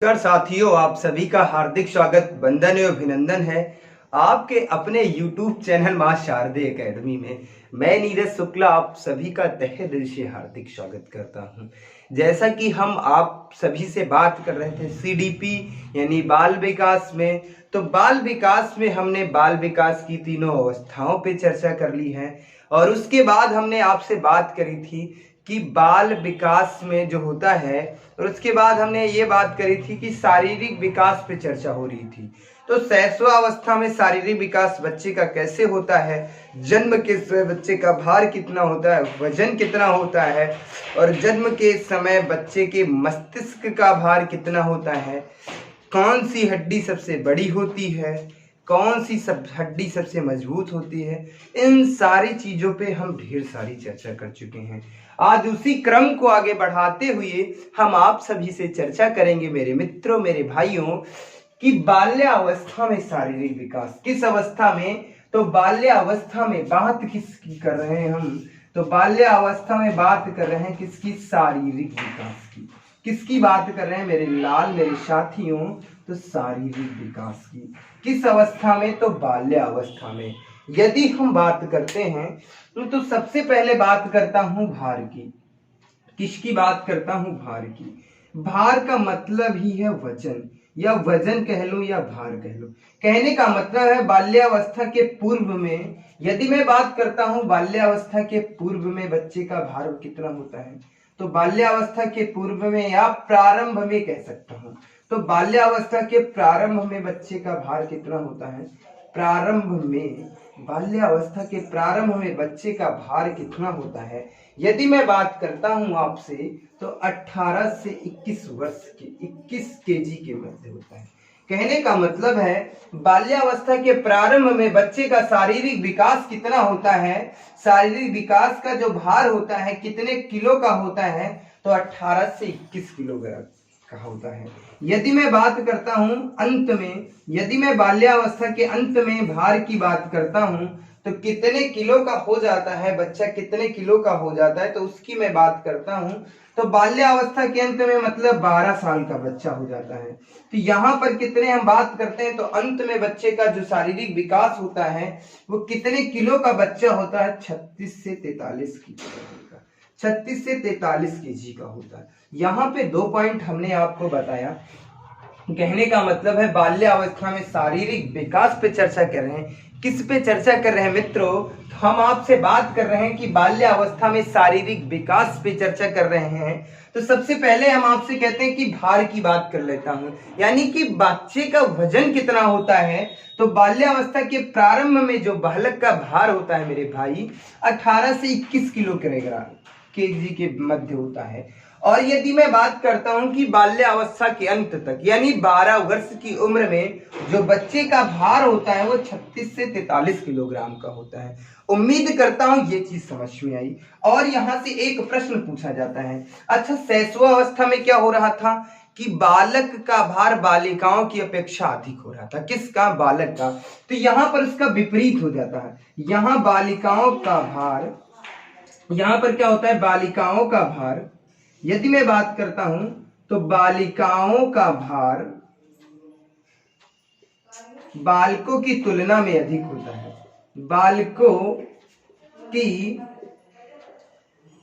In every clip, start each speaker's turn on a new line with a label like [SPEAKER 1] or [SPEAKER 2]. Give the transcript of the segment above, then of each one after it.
[SPEAKER 1] नमस्कार साथियों, आप सभी का हार्दिक स्वागत, वंदन एवं अभिनंदन है आपके अपने YouTube चैनल मां शारदे एकेडमी में। मैं नीरज शुक्ला आप सभी का तहे दिल से हार्दिक स्वागत करता हूं। जैसा कि हम आप सभी से बात कर रहे थे CDP यानी बाल विकास में, तो बाल विकास में हमने बाल विकास की तीनों अवस्थाओं पे चर्चा कर ली है और उसके बाद हमने आपसे बात करी थी कि बाल विकास में जो होता है, और उसके बाद हमने ये बात करी थी कि शारीरिक विकास पे चर्चा हो रही थी। तो शैशवावस्था में शारीरिक विकास बच्चे का कैसे होता है, जन्म के समय बच्चे का भार कितना होता है, वजन कितना होता है, और जन्म के समय बच्चे के मस्तिष्क का भार कितना होता है, कौन सी हड्डी सबसे बड़ी होती है, कौन सी हड्डी सबसे मजबूत होती है, इन सारी चीजों पे हम ढेर सारी चर्चा कर चुके हैं। आज उसी क्रम को आगे बढ़ाते हुए हम आप सभी से चर्चा करेंगे मेरे मित्रों, मेरे भाइयों, कि बाल्यावस्था में शारीरिक विकास किस अवस्था में। तो बाल्यावस्था में बात किसकी कर रहे हैं हम? तो बाल्यावस्था में बात कर रहे हैं किसकी? शारीरिक विकास की। किसकी बात कर रहे हैं मेरे लाल, मेरे साथियों? तो शारीरिक विकास की। किस अवस्था में? तो बाल्यावस्था में। यदि हम बात करते हैं तो सबसे पहले बात करता हूं भार की। किसकी बात करता हूं? भार की। भार का मतलब ही है वजन, या वजन कह लो या भार कह लो। कहने का मतलब है बाल्यावस्था के पूर्व में, यदि मैं बात करता हूं बाल्यावस्था के पूर्व में बच्चे का भार कितना होता है, तो बाल्यावस्था के पूर्व में या प्रारंभ में कह सकता हूं। तो बाल्यावस्था के प्रारंभ में बच्चे का भार कितना होता है? प्रारंभ में, बाल्यावस्था के प्रारंभ में बच्चे का भार कितना होता है? यदि मैं बात करता हूं आपसे, तो 18 से 21 वर्ष के, 21 केजी के मध्य होता है। कहने का मतलब है बाल्यावस्था के प्रारंभ में बच्चे का शारीरिक विकास कितना होता है, शारीरिक विकास का जो भार होता है कितने किलो का होता है, तो 18 से 21 किलोग्राम का होता है। यदि मैं बात करता हूं अंत में, यदि मैं बाल्यावस्था के अंत में भार की बात करता हूं, तो कितने किलो का हो जाता है बच्चा, कितने किलो का हो जाता है, तो उसकी मैं बात करता हूं। तो बाल्यावस्था के अंत में मतलब 12 साल का बच्चा हो जाता है। तो यहाँ पर कितने हम बात करते हैं, तो अंत में बच्चे का जो शारीरिक विकास होता है वो कितने किलो का बच्चा होता है? 36 से 43 किलो का, 36 से 43 केजी का होता है। यहाँ पे 2 पॉइंट हमने आपको बताया। कहने का मतलब है बाल्यावस्था में शारीरिक विकास पे चर्चा कर रहे हैं। किस पे चर्चा कर रहे हैं मित्रों? हम आपसे बात कर रहे हैं कि बाल्यावस्था में शारीरिक विकास पे चर्चा कर रहे हैं। तो सबसे पहले हम आपसे कहते हैं कि भार की बात कर लेता हूं, यानी कि बच्चे का वजन कितना होता है। तो बाल्यावस्था के प्रारंभ में जो बालक का भार होता है मेरे भाई, 18 से 21 किलोग्राम केजी के मध्य होता है। और यदि मैं बात करता हूं कि बाल्यावस्था के अंत तक, यानी 12 वर्ष की उम्र में जो बच्चे का भार होता है वो 36 से 43 किलोग्राम का होता है। उम्मीद करता हूं ये चीज समझ में आई। और यहां से एक प्रश्न पूछा जाता है, अच्छा शैशवावस्था में क्या हो रहा था कि बालक का भार बालिकाओं की अपेक्षा अधिक हो रहा था। किसका? बालक का। तो यहां पर इसका विपरीत हो जाता है। यहां बालिकाओं का भार, यहां पर क्या होता है? बालिकाओं का भार, यदि मैं बात करता हूं तो बालिकाओं का भार बालकों की तुलना में अधिक होता है। बालकों की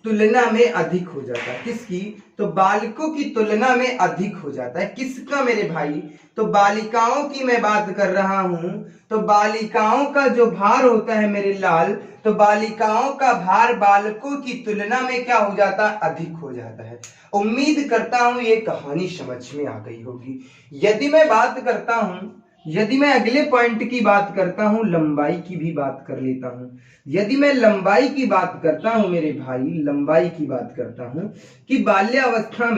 [SPEAKER 1] तुलना में अधिक हो जाता है। किसकी? तो बालकों की तुलना में अधिक हो जाता है। किसका मेरे भाई? तो बालिकाओं की मैं बात कर रहा हूं। तो बालिकाओं का जो भार होता है मेरे लाल, तो बालिकाओं का भार बालकों की तुलना में क्या हो जाता है? अधिक हो जाता है। उम्मीद करता हूं ये कहानी समझ में आ गई होगी। यदि मैं बात करता हूं, यदि मैं अगले पॉइंट की बात करता हूं, लंबाई की भी बात कर लेता हूं। यदि मैं लंबाई की बात करता हूं मेरे भाई, लंबाई की बात करता हूं कि बाल्यावस्था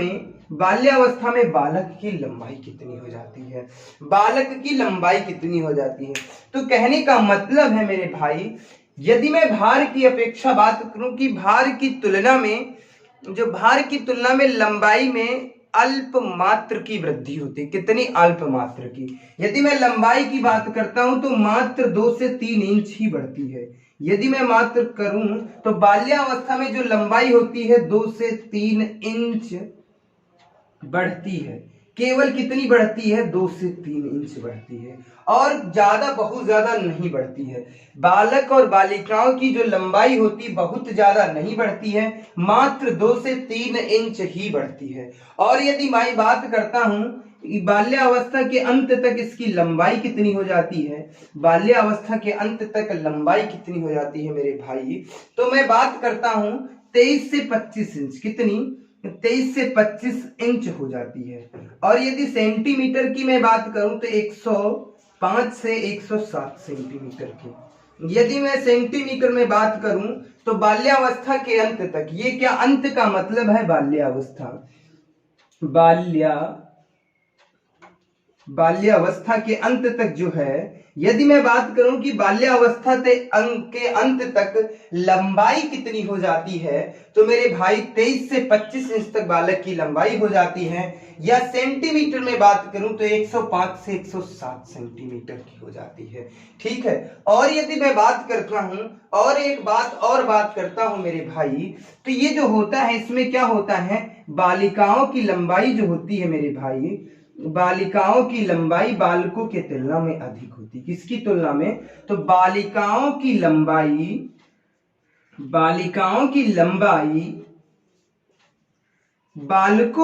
[SPEAKER 1] में बालक की लंबाई कितनी हो जाती है, बालक की लंबाई कितनी हो जाती है। तो कहने का मतलब है मेरे भाई, यदि मैं भार की अपेक्षा बात करूं कि भार की तुलना में, जो भार की तुलना में लंबाई में अल्प मात्र की वृद्धि होती है। कितनी? अल्प मात्र की। यदि मैं लंबाई की बात करता हूं तो मात्र 2 से 3 इंच ही बढ़ती है। यदि मैं मात्र करूं तो बाल्यावस्था में जो लंबाई होती है 2 से 3 इंच बढ़ती है। केवल कितनी बढ़ती है? 2 से 3 इंच बढ़ती है, और ज्यादा बहुत ज्यादा नहीं बढ़ती है। बालक और बालिकाओं की जो लंबाई होती बहुत ज्यादा नहीं बढ़ती है, मात्र 2 से 3 इंच ही बढ़ती है। और यदि मैं बात करता हूं बाल्यावस्था के अंत तक इसकी लंबाई कितनी हो जाती है, बाल्यावस्था के अंत तक लंबाई कितनी हो जाती है मेरे भाई, तो मैं बात करता हूं 23 से 25 इंच। कितनी? 23 से 25 इंच हो जाती है। और यदि सेंटीमीटर की मैं बात करूं तो 105 से 107 सेंटीमीटर की। यदि मैं सेंटीमीटर में बात करूं तो बाल्यावस्था के अंत तक, ये क्या अंत का मतलब है? बाल्यावस्था, बाल्यावस्था के अंत तक जो है, यदि मैं बात करूं कि बाल्यावस्था के अंत तक लंबाई कितनी हो जाती है, तो मेरे भाई 23 से 25 इंच तक बालक की लंबाई हो जाती है। या सेंटीमीटर में बात करूं तो 105 से 107 सेंटीमीटर की हो जाती है। ठीक है। और यदि मैं बात करता हूं और एक बात करता हूं मेरे भाई, तो ये जो होता है इसमें क्या होता है, बालिकाओं की लंबाई जो होती है मेरे भाई, बालिकाओं की लंबाई बालकों के तुलना में अधिक होती। किसकी तुलना में? तो बालिकाओं की लंबाई बालकों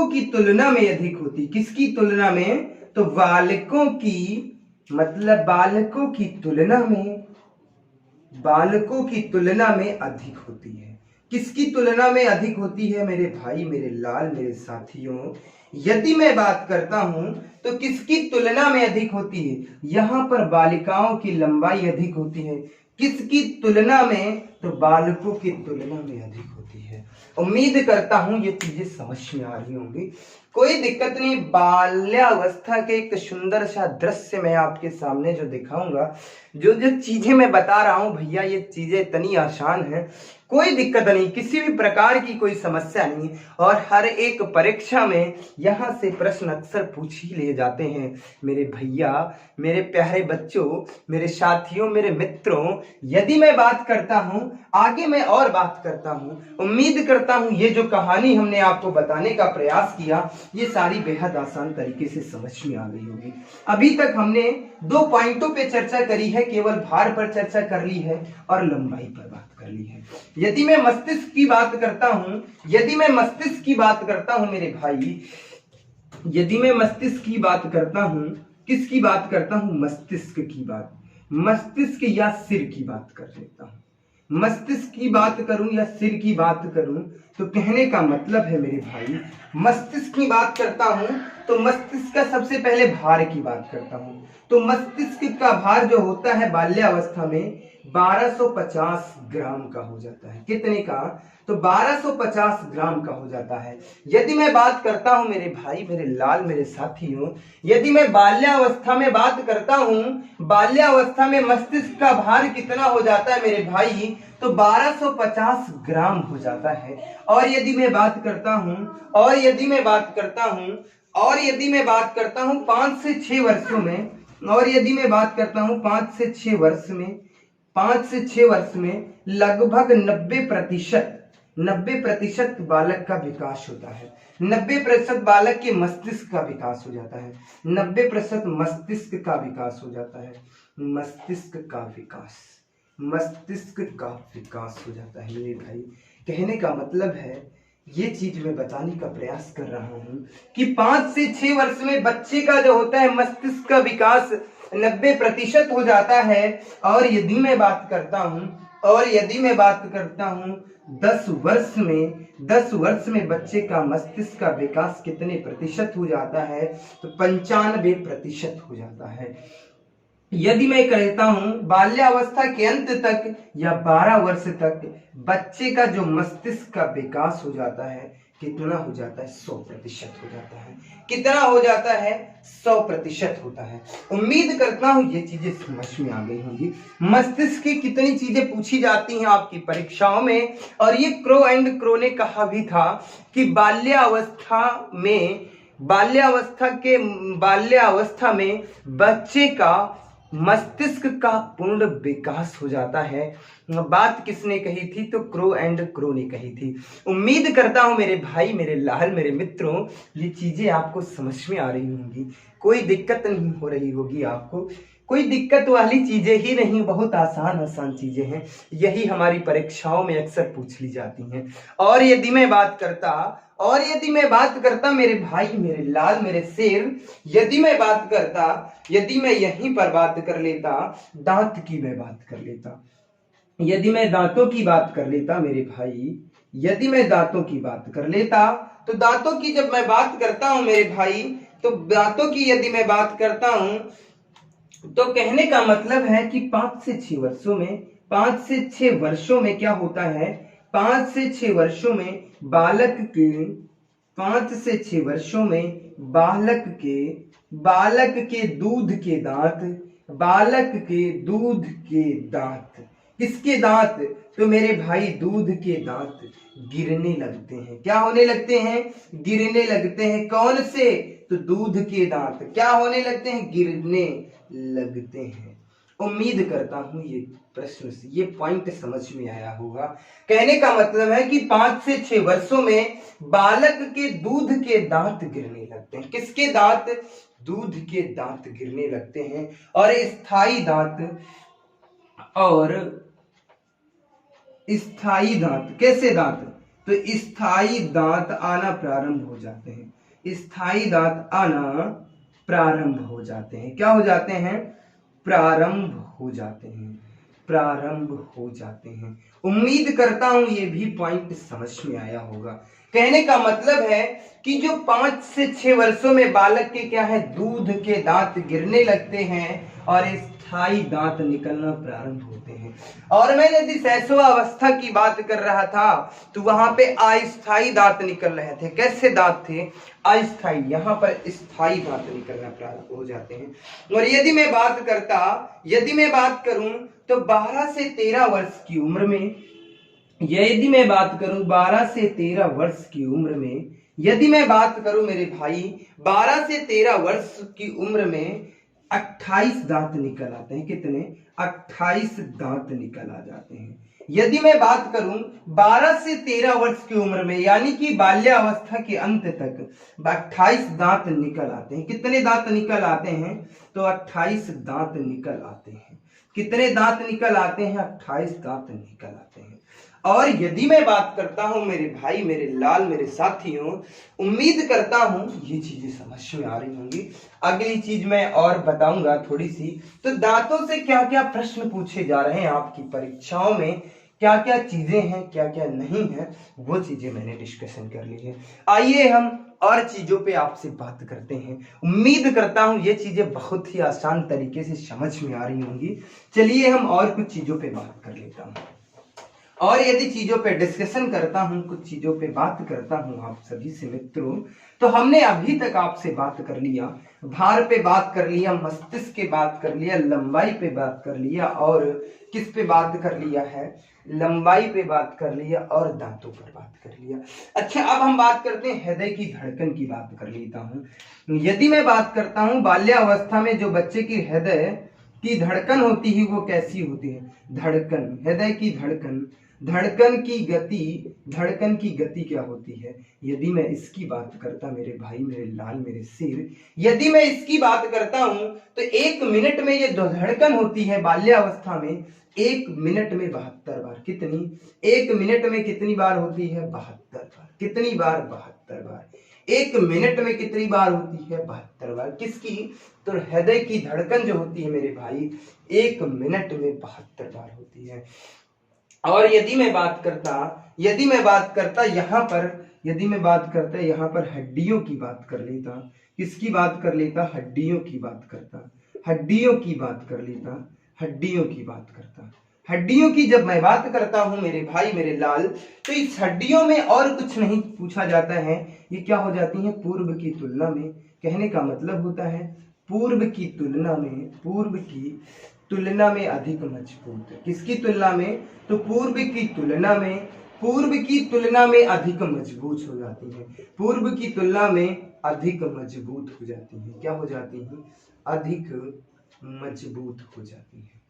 [SPEAKER 1] की तुलना में अधिक होती। किसकी तुलना में? तो बालकों की, मतलब बालकों की तुलना में अधिक होती है। किसकी तुलना में अधिक होती है मेरे भाई, मेरे लाल, मेरे साथियों? यदि मैं बात करता हूं तो किसकी तुलना में अधिक होती है? यहां पर बालिकाओं की लंबाई अधिक होती है। किसकी तुलना में? तो बालकों की तुलना में अधिक होती है। उम्मीद करता हूं ये चीजें समझ में आ रही होंगी, कोई दिक्कत नहीं। बाल्यावस्था के एक सुंदर सा दृश्य मैं आपके सामने जो दिखाऊंगा, जो जो चीजें मैं बता रहा हूं भैया, ये चीजें इतनी आसान है, कोई दिक्कत नहीं, किसी भी प्रकार की कोई समस्या नहीं। और हर एक परीक्षा में यहां से प्रश्न अक्सर पूछ ही ले जाते हैं मेरे भैया, मेरे प्यारे बच्चों, मेरे साथियों, मेरे मित्रों। यदि मैं बात करता हूं आगे, मैं और बात करता हूं, उम्मीद करता हूं ये जो कहानी हमने आपको बताने का प्रयास किया, ये सारी बेहद आसान तरीके से समझ में आ गई होगी। अभी तक हमने 2 पॉइंटों पे चर्चा करी है, केवल भार पर चर्चा कर ली है और लंबाई पर बात कर ली है। यदि मैं मस्तिष्क की बात करता हूं, मेरे भाई, यदि मैं मस्तिष्क की बात करता हूं, किसकी बात करता हूं? मस्तिष्क या सिर की बात कर लेता हूं। मस्तिष्क की बात करूं या सिर की बात करूं, तो कहने का मतलब है मेरे भाई, मस्तिष्क की बात करता हूं तो मस्तिष्क का सबसे पहले भार की बात करता हूं। तो मस्तिष्क का भार जो होता है बाल्यावस्था में 1250 ग्राम का हो जाता है। कितने का? तो 1250 ग्राम का हो जाता है। यदि मैं बात करता हूं मेरे भाई, मेरे लाल, मेरे साथियों, यदि मैं बाल्यावस्था में बात करता हूं, बाल्यावस्था में मस्तिष्क का भार कितना हो जाता है मेरे भाई, तो 1250 ग्राम हो जाता है। और यदि मैं बात करता हूं 5 से 6 वर्षों में, और यदि मैं बात करता हूं 5 से 6 वर्ष में लगभग 90% बालक का विकास होता है। 90% बालक के मस्तिष्क का विकास हो जाता है। 90% मस्तिष्क का विकास हो जाता है। मस्तिष्क का विकास हो जाता है मेरे भाई। कहने का मतलब है, ये चीज मैं बताने का प्रयास कर रहा हूं कि 5 से 6 वर्ष में बच्चे का जो होता है मस्तिष्क का विकास 90% हो जाता है। और यदि मैं बात करता हूं 10 वर्ष में बच्चे का मस्तिष्क का विकास कितने प्रतिशत हो जाता है, तो 95% हो जाता है। यदि मैं कहता हूं बाल्यावस्था के अंत तक या 12 वर्ष तक बच्चे का जो मस्तिष्क का विकास हो जाता है, कितना हो जाता है? 100% हो जाता है। कितना हो जाता है? 100% होता है। उम्मीद करता हूं ये चीजें समझ में आ गई होंगी। मस्तिष्क की कितनी चीजें पूछी जाती हैं आपकी परीक्षाओं में, और ये क्रो एंड क्रो ने कहा भी था कि बाल्यावस्था में बच्चे का मस्तिष्क का पूर्ण विकास हो जाता है। बात किसने कही थी? तो क्रो एंड क्रो ने कही थी। उम्मीद करता हूं मेरे भाई, मेरे लाल, मेरे मित्रों, ये चीजें आपको समझ में आ रही होंगी, कोई दिक्कत नहीं हो रही होगी आपको। कोई दिक्कत वाली चीजें ही नहीं, बहुत आसान आसान चीजें हैं। यही हमारी परीक्षाओं में अक्सर पूछ ली जाती हैं। और यदि मैं बात करता मेरे भाई, मेरे लाल, मेरे शेर, यदि मैं बात करता, यदि मैं यहीं पर बात कर लेता, दांत की मैं बात कर लेता, यदि मैं दांतों की बात कर लेता मेरे भाई, यदि मैं दांतों की बात कर लेता, तो दांतों की जब मैं बात करता हूं मेरे भाई, तो दांतों की यदि मैं बात करता हूं, तो कहने का मतलब है कि 5 से 6 वर्षों में क्या होता है? 5 से 6 वर्षों में बालक के 5 से 6 वर्षों में बालक के दूध के दांत, बालक के दूध के दांत, किसके दांत? तो मेरे भाई दूध के दांत गिरने लगते हैं। क्या होने लगते हैं? गिरने लगते हैं। कौन से? तो दूध के दांत क्या होने लगते हैं? गिरने लगते हैं। उम्मीद करता हूं ये प्रश्न से ये पॉइंट समझ में आया होगा। कहने का मतलब है कि 5 से 6 वर्षों में बालक के दूध के दांत गिरने लगते हैं। किसके दांत? दूध के दांत गिरने लगते हैं। और स्थायी दांत, और स्थायी दांत, कैसे दांत? तो स्थायी दांत आना प्रारंभ हो जाते हैं। स्थायी दांत आना प्रारंभ हो जाते हैं। क्या हो जाते हैं? प्रारंभ हो जाते हैं। प्रारंभ हो जाते हैं। उम्मीद करता हूं ये भी पॉइंट समझ में आया होगा। कहने का मतलब है कि जो 5 से 6 वर्षों में बालक के क्या है? दूध के दांत गिरने लगते हैं और स्थायी दांत निकलना प्रारंभ होते हैं। और मैं यदि शैशवावस्था की बात कर रहा था, तो वहां पे अस्थायी दांत निकल रहे थे। कैसे दांत थे? अस्थायी। यहाँ पर स्थायी दांत निकलना प्रारंभ हो जाते हैं। और यदि मैं बात करूं तो 12 से 13 वर्ष की उम्र में, यदि मैं बात करूं 12 से 13 वर्ष की उम्र में, यदि मैं बात करूं मेरे भाई 12 से 13 वर्ष की उम्र में 28 दांत निकल आते हैं। कितने? 28 दांत निकल आ जाते हैं। यदि मैं बात करूं 12 से 13 वर्ष की उम्र में, यानी कि बाल्यावस्था के अंत तक 28 दांत निकल आते हैं। कितने दांत निकल आते हैं? तो 28 दांत निकल आते हैं। कितने दांत निकल आते हैं? 28 दांत निकल आते हैं। और यदि मैं बात करता हूं मेरे भाई, मेरे लाल, मेरे साथियों, उम्मीद करता हूं ये चीजें समझ में आ रही होंगी। अगली चीज मैं और बताऊंगा थोड़ी सी। तो दांतों से क्या क्या प्रश्न पूछे जा रहे हैं आपकी परीक्षाओं में, क्या क्या चीजें हैं, क्या क्या नहीं है, वो चीजें मैंने डिस्कशन कर ली है। आइए हम और चीजों पे आपसे बात करते हैं। उम्मीद करता हूं ये चीजें बहुत ही आसान तरीके से समझ में आ रही होंगी। चलिए हम और कुछ चीजों पे बात कर लेता हूं। और यदि चीजों पे डिस्कशन करता हूं, कुछ चीजों पे बात करता हूं आप सभी से मित्रों, तो हमने अभी तक आपसे बात कर लिया, भार पे बात कर लिया, मस्तिष्क पे बात कर लिया, लंबाई पे बात कर लिया, और किस पे बात कर लिया है? लंबाई पे बात कर लिया और दांतों पर बात कर लिया। अच्छा, अब हम बात करते हैं हृदय की धड़कन की बात कर लेता हूं। यदि मैं बात करता हूं बाल्यावस्था में जो बच्चे की हृदय की धड़कन होती है वो कैसी होती है? धड़कन, हृदय की धड़कन, धड़कन की गति क्या होती है? यदि मैं इसकी बात करता मेरे भाई, मेरे लाल, मेरे शेर, यदि मैं इसकी बात करता हूं, तो 1 मिनट में ये धड़कन होती है बाल्यावस्था में 1 मिनट में 72 बार। कितनी? 1 मिनट में कितनी बार होती है? 72 बार। कितनी बार? 72 बार। 1 मिनट में कितनी बार होती है? 72 बार। किसकी? तो हृदय की धड़कन जो होती है मेरे भाई 1 मिनट में 72 बार होती है। और यदि मैं बात करता यहाँ पर हड्डियों की बात कर लेता, किसकी बात कर लेता? हड्डियों की बात करता, हड्डियों की बात कर लेता, हड्डियों की बात करता। हड्डियों की जब मैं बात करता हूं मेरे भाई, मेरे लाल, तो इस हड्डियों में और कुछ नहीं पूछा जाता है, ये क्या हो जाती है? पूर्व की तुलना में। कहने का मतलब होता है पूर्व की तुलना में अधिक मजबूत। किसकी तुलना में? तो पूर्व की तुलना में अधिक मजबूत हो जाती है। पूर्व की तुलना में अधिक मजबूत हो जाती है। क्या हो जाती है? अधिक मजबूत हो जाती है।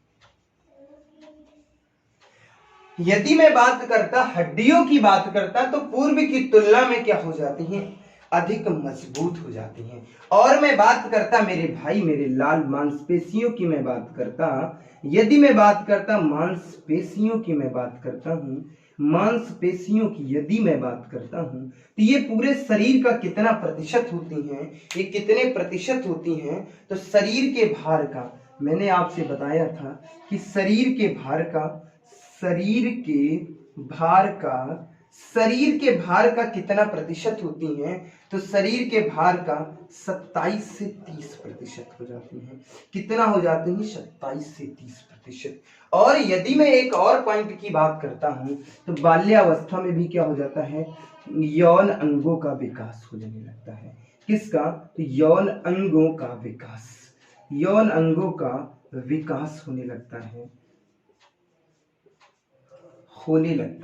[SPEAKER 1] यदि मैं बात करता हड्डियों की बात करता तो पूर्व की तुलना में क्या हो जाती हैं, अधिक मजबूत हो जाती हैं। और मैं बात करता मेरे भाई मेरे लाल मांसपेशियों की मैं बात करता, यदि मैं बात करता मांसपेशियों की मैं बात करता हूँ, मांसपेशियों की यदि मैं बात करता हूँ तो ये पूरे शरीर का कितना प्रतिशत होती हैं, ये कितने प्रतिशत होती हैं, तो शरीर के भार का मैंने आपसे बताया था कि शरीर के भार का शरीर के भार का कितना प्रतिशत होती हैं, तो शरीर के भार का 27 से 30% हो जाती हैं। कितना हो जाते हैं, 27 से 30%। और यदि मैं एक और पॉइंट की बात करता हूं तो बाल्यावस्था में भी क्या हो जाता है, यौन अंगों का विकास हो जाने लगता है। किसका, तो यौन अंगों का विकास, यौन अंगों का विकास होने लगता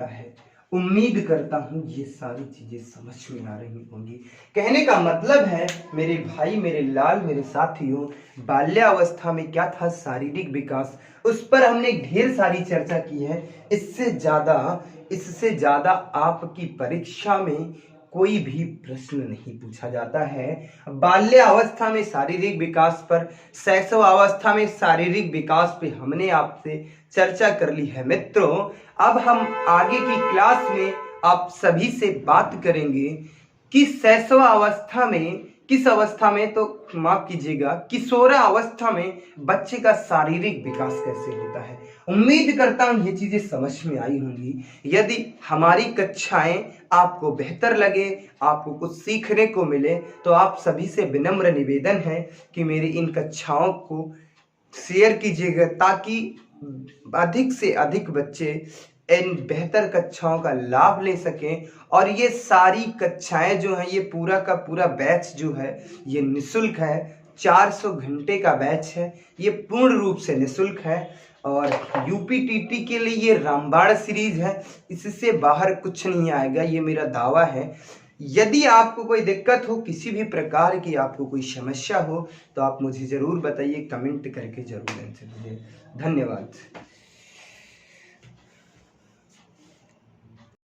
[SPEAKER 1] है। उम्मीद करता हूं ये सारी चीजें समझ में आ रही होंगी। कहने का मतलब है मेरे भाई मेरे लाल मेरे साथियों, बाल्यावस्था में क्या था, शारीरिक विकास, उस पर हमने ढेर सारी चर्चा की है। इससे ज्यादा आपकी परीक्षा में कोई भी प्रश्न नहीं पूछा जाता है। बाल्यावस्था में शारीरिक विकास पर, शैशवावस्था में शारीरिक विकास पे हमने आपसे चर्चा कर ली है मित्रों। अब हम आगे की क्लास में आप सभी से बात करेंगे कि शैशवावस्था में किस अवस्था में, तो माफ कीजिएगा किशोरावस्था में बच्चे का शारीरिक विकास कैसे होता है। उम्मीद करता हूं ये चीजें समझ में आई होंगी। यदि हमारी कक्षाएं आपको बेहतर लगे, आपको कुछ सीखने को मिले, तो आप सभी से विनम्र निवेदन है कि मेरी इन कक्षाओं को शेयर कीजिएगा ताकि अधिक से अधिक बच्चे इन बेहतर कक्षाओं का लाभ ले सकें। और ये सारी कक्षाएं जो हैं, ये पूरा का पूरा बैच जो है ये निशुल्क है। 400 घंटे का बैच है, ये पूर्ण रूप से निशुल्क है। और यूपीटीटी के लिए ये रामबाण सीरीज है, इससे बाहर कुछ नहीं आएगा, ये मेरा दावा है। यदि आपको कोई दिक्कत हो, किसी भी प्रकार की आपको कोई समस्या हो, तो आप मुझे जरूर बताइए, कमेंट करके जरूर आंसर दीजिए। धन्यवाद।